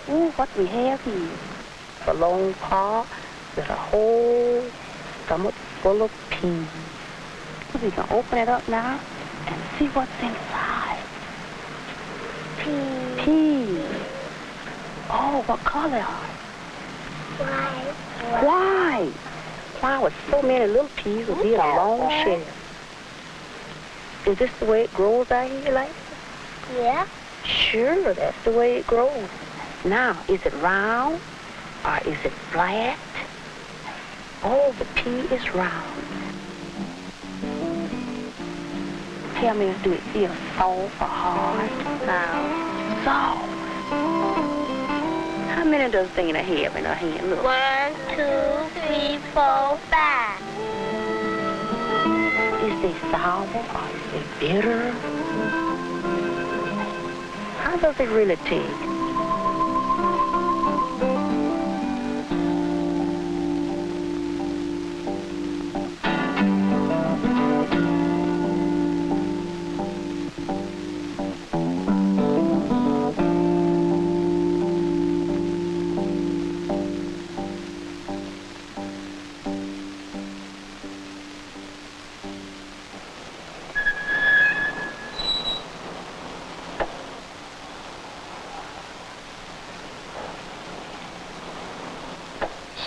Ooh, what we have here? A long pot with a whole stomach full of peas. We can open it up now and see what's inside. Peas. Peas. Oh, what color are they? White. White. Wow, with so many little peas will be in a long shell. Is this the way it grows out here, like? Yeah. Sure, that's the way it grows. Now, is it round or is it flat? Oh, the pea is round. Tell me, do it feel soft or hard? No. Soft. How many does Dana have in her hand? Look. 1, 2, 3, 4, 5. Is they sour or is they bitter? How does it really taste?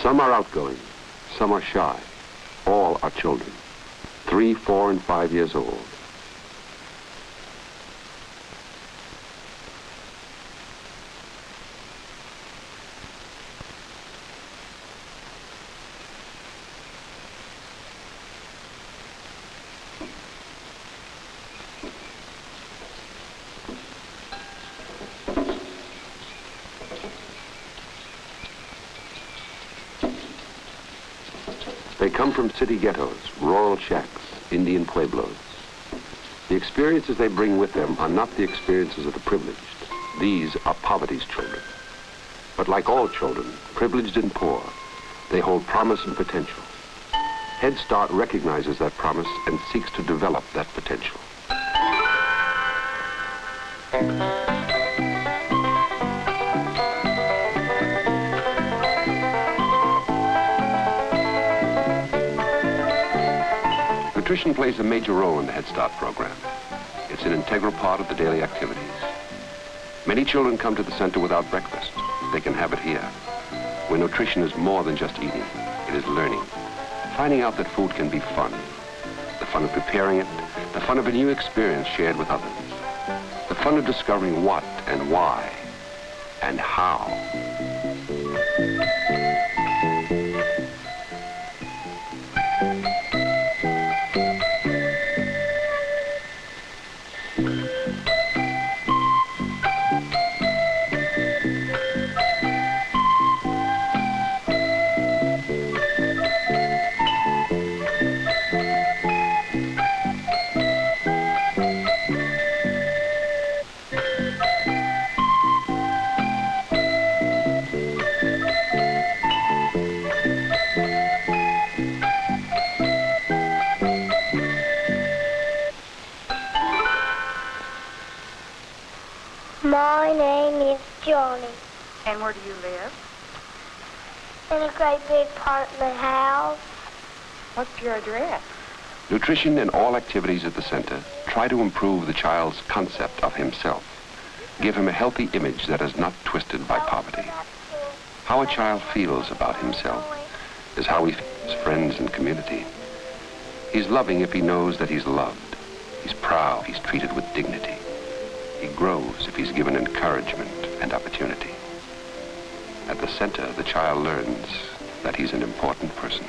Some are outgoing, some are shy. All are children, 3, 4, and 5 years old. They come from city ghettos, rural shacks, Indian pueblos. The experiences they bring with them are not the experiences of the privileged. These are poverty's children. But like all children, privileged and poor, they hold promise and potential. Head Start recognizes that promise and seeks to develop that potential. Nutrition plays a major role in the Head Start program. It's an integral part of the daily activities. Many children come to the center without breakfast. They can have it here, where nutrition is more than just eating. It is learning, finding out that food can be fun. The fun of preparing it, the fun of a new experience shared with others, the fun of discovering what and why and how. My name is Johnny. And where do you live? In a great big apartment house. What's your address? Nutrition and all activities at the center try to improve the child's concept of himself. Give him a healthy image that is not twisted by poverty. How a child feels about himself is how he feels friends and community. He's loving if he knows that he's loved. He's proud if he's treated with dignity. He grows if he's given encouragement and opportunity. At the center, the child learns that he's an important person.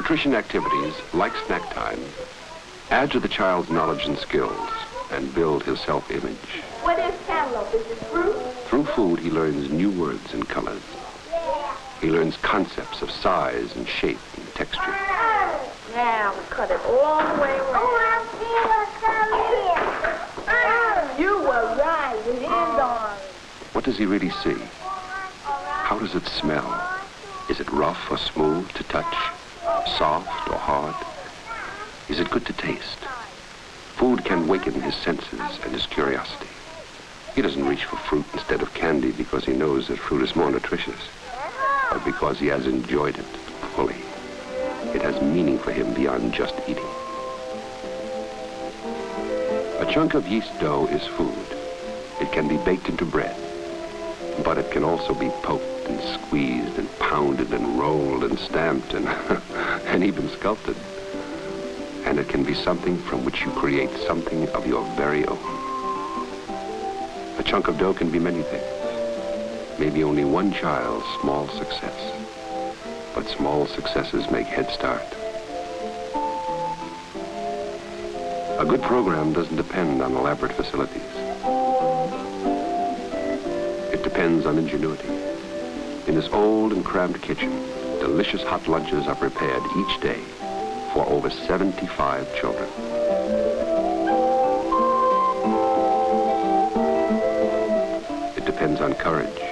Nutrition activities, like snack time, add to the child's knowledge and skills and build his self-image. What is cantaloupe? Is it fruit? Through food, he learns new words and colors. He learns concepts of size and shape and texture. Now we cut it all the way around. You were right. It is orange. What does he really see? How does it smell? Is it rough or smooth to touch? Soft or hard? Is it good to taste? Food can waken his senses and his curiosity. He doesn't reach for fruit instead of candy because he knows that fruit is more nutritious, but because he has enjoyed it fully. It has meaning for him beyond just eating. A chunk of yeast dough is food. It can be baked into bread, but it can also be poked and squeezed and pounded and rolled and stamped and, and even sculpted. And it can be something from which you create something of your very own. A chunk of dough can be many things. Maybe only one child's small success. But small successes make head start. A good program doesn't depend on elaborate facilities. It depends on ingenuity. In this old and cramped kitchen, delicious hot lunches are prepared each day for over 75 children. It depends on courage.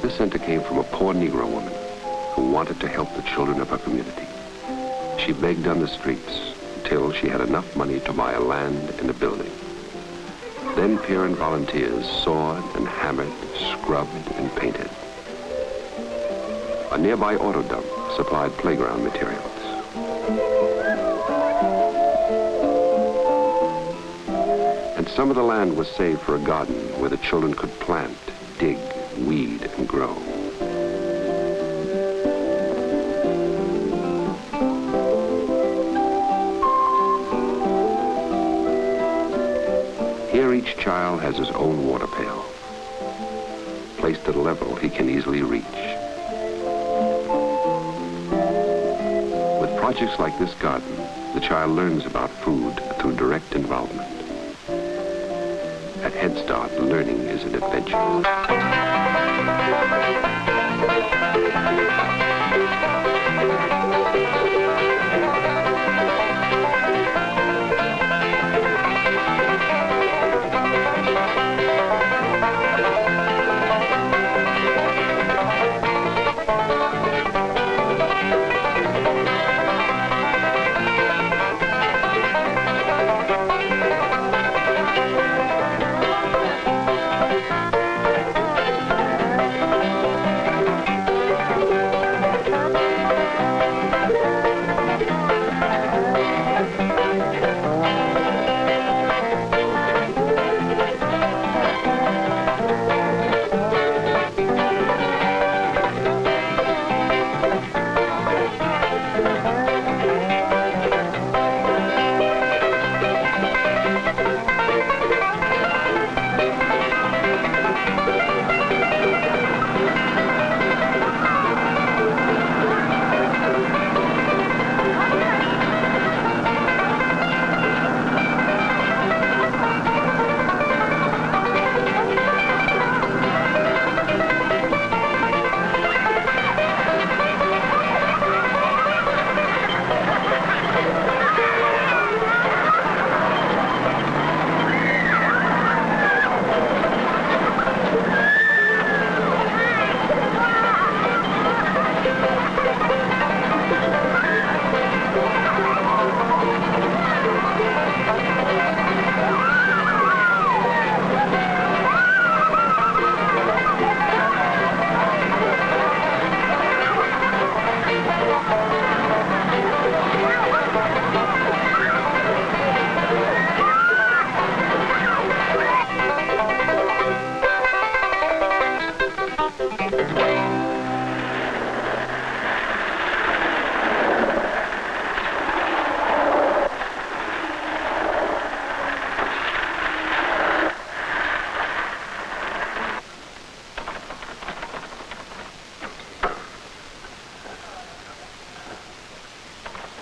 This center came from a poor Negro woman who wanted to help the children of her community. She begged on the streets until she had enough money to buy a land and a building. Then parent volunteers sawed and hammered, scrubbed and painted. A nearby auto dump supplied playground materials. And some of the land was saved for a garden where the children could plant, dig, weed, and grow. Here each child has his own water pail, placed at a level he can easily reach. With projects like this garden, the child learns about food through direct involvement. At Head Start, learning is an adventure.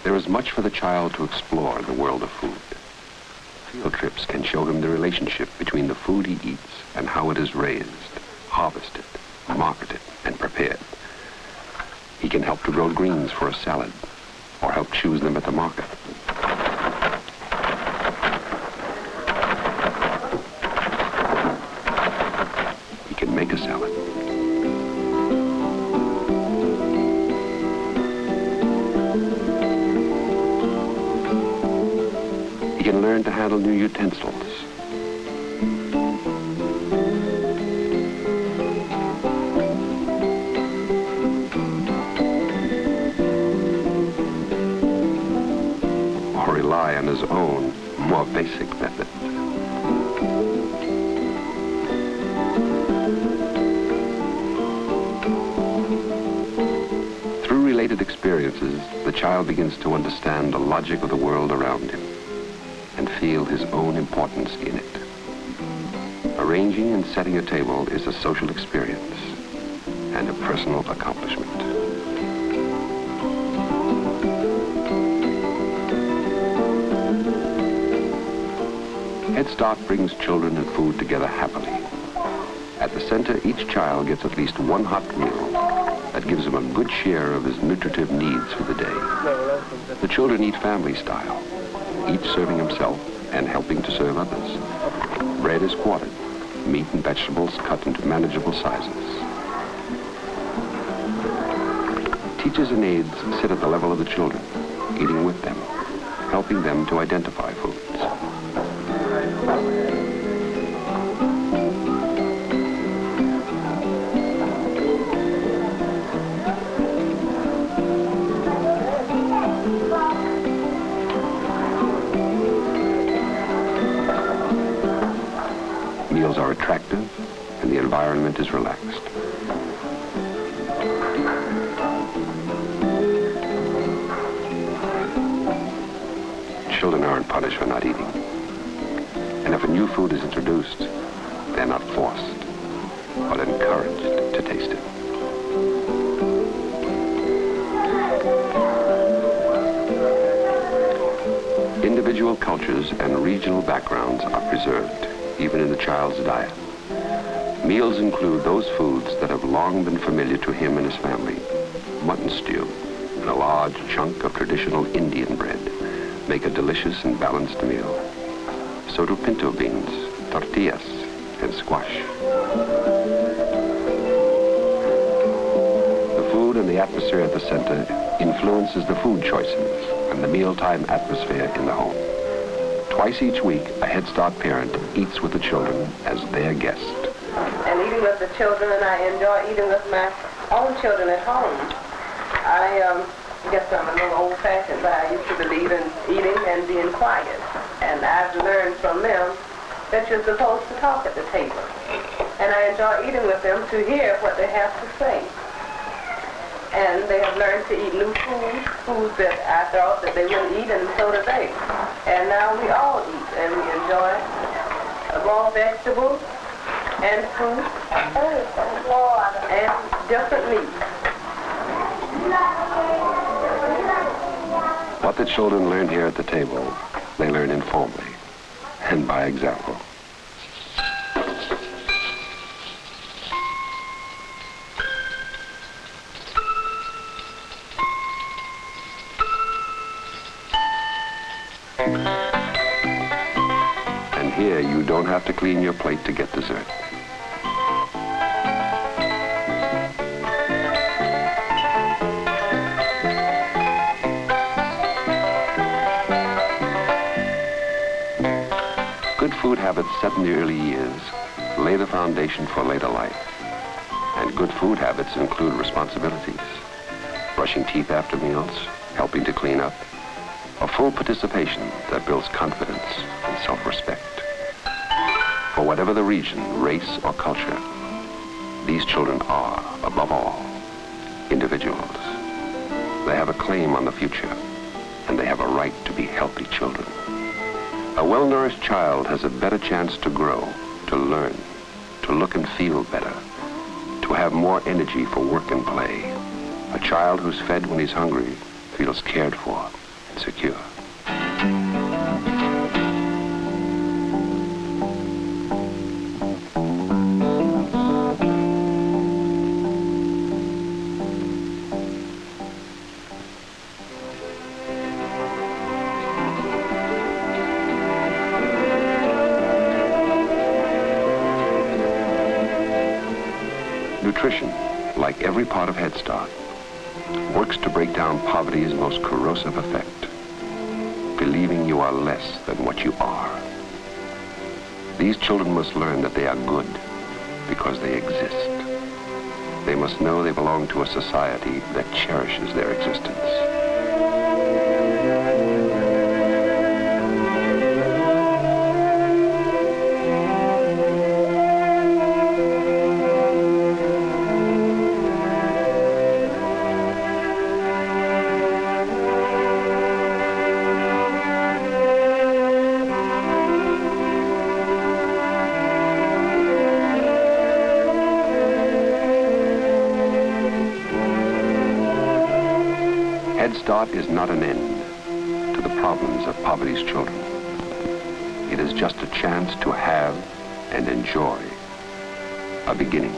There is much for the child to explore in the world of food. Field trips can show him the relationship between the food he eats and how it is raised, harvested, marketed, and prepared. He can help to grow greens for a salad, or help choose them at the market. He can make a salad. He can learn to handle new utensils. Rely on his own, more basic method. Through related experiences, the child begins to understand the logic of the world around him and feel his own importance in it. Arranging and setting a table is a social experience and a personal accomplishment. Head Start brings children and food together happily. At the center, each child gets at least one hot meal that gives him a good share of his nutritive needs for the day. The children eat family style, each serving himself and helping to serve others. Bread is quartered, meat and vegetables cut into manageable sizes. Teachers and aides sit at the level of the children, eating with them, helping them to identify foods. Meals are attractive and the environment is relaxed. Children aren't punished for not eating. And if a new food is introduced, they're not forced, but encouraged to taste it. Individual cultures and regional backgrounds are preserved, even in the child's diet. Meals include those foods that have long been familiar to him and his family. Mutton stew and a large chunk of traditional Indian bread make a delicious and balanced meal. So do pinto beans, tortillas, and squash. The food and the atmosphere at the center influences the food choices and the mealtime atmosphere in the home. Twice each week, a Head Start parent eats with the children as their guest. And eating with the children, and I enjoy eating with my own children at home. I guess I'm a little old-fashioned, but I used to believe in eating and being quiet. And I've learned from them that you're supposed to talk at the table. And I enjoy eating with them to hear what they have to say. And they have learned to eat new foods that I thought that they wouldn't eat, and so do they. And now we all eat, and we enjoy raw vegetables and fruit and different meats. What the children learn here at the table, they learn informally and by example. And here you don't have to clean your plate to get dessert. Good food habits set in the early years lay the foundation for later life. And good food habits include responsibilities. Brushing teeth after meals, helping to clean up, a full participation that builds confidence and self-respect. For whatever the region, race, or culture, these children are, above all, individuals. They have a claim on the future, and they have a right to be healthy children. A well-nourished child has a better chance to grow, to learn, to look and feel better, to have more energy for work and play. A child who's fed when he's hungry feels cared for secure. Nutrition, like every part of Head Start, works to break down poverty's most corrosive effect, believing you are less than what you are. These children must learn that they are good because they exist. They must know they belong to a society that cherishes their existence. Head Start is not an end to the problems of poverty's children. It is just a chance to have and enjoy a beginning.